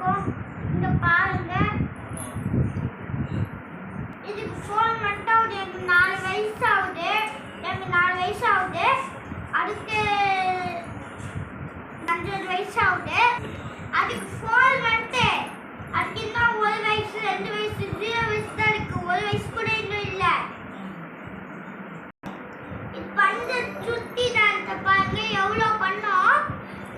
இருக்கும். இங்க பாருங்க, இதுக்கு 4 months ஆகுது. எனக்கு 4 வயசு ஆகுது. அதுக்கு 5 வயசு ஆகுது. அதுக்கு 4 months. அதுக்கு இன்னும் 1 வயசு 2 வயசு 0 வயசு தான் இருக்கு. 1 வயசு கூட இன்னும் இல்லை. இது பண்ண சுத்தி தான் பாருங்க எவ்வளோ பண்ணோம்.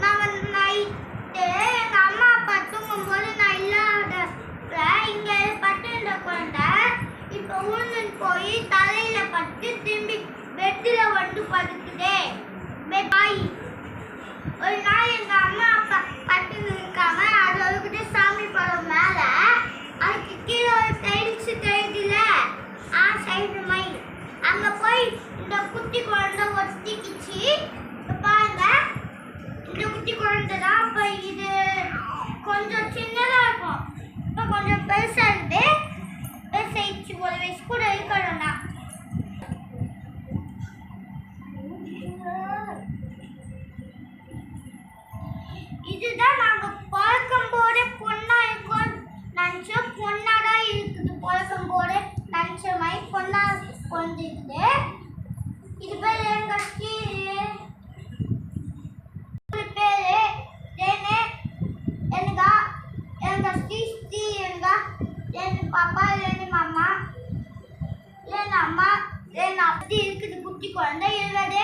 நாங்கள் நைட்டு எங்கள் அம்மா அப்பா தூங்கும்போது நான் இல்லாத இங்கே பட்டுன்ற குழந்தை இப்போ ஊழ்ந்துன்னு போய் தலையில் பட்டு திரும்பி பெட்டில் வந்து படுக்குதே. பாய் ஒரு நாள் எங்கள் அம்மா அப்பா பட்டுன்னு இருக்காங்க. அது ஒருக்கிட்ட சாமி படம் மேலே அதுக்கு கீழே ஒரு டைல்ஸ் தெரியுதுல, சைடு மைண்ட் அங்கே போய் இந்த குட்டி குழந்தை ஒத்திக்கிச்சு. பாருங்க, இந்த குட்டி குழந்தை தான். அப்போ இது கொஞ்சம் சின்னதாக இருக்கும், இப்போ கொஞ்சம் பெருசாக இருந்து பெருசாகிடுச்சு. 1 வயசு கூட இருக்கணும்னா. இதுதான் நாங்கள் பழக்கம் போட பொண்ணா இருக்கோம் நினச்சோம். பொண்ணாக தான் இருக்குது. பழக்கம் போட நினச்ச மாதிரி பொண்ணா கொண்டுருக்குது. இது பேர் எங்கள் கீழே பேரு ஏன்னு எங்கள் ஸ்ரீ எங்கள் பாப்பா என் மாமா என் அம்மா என் அப்படி இருக்குது. குட்டி குழந்தை 20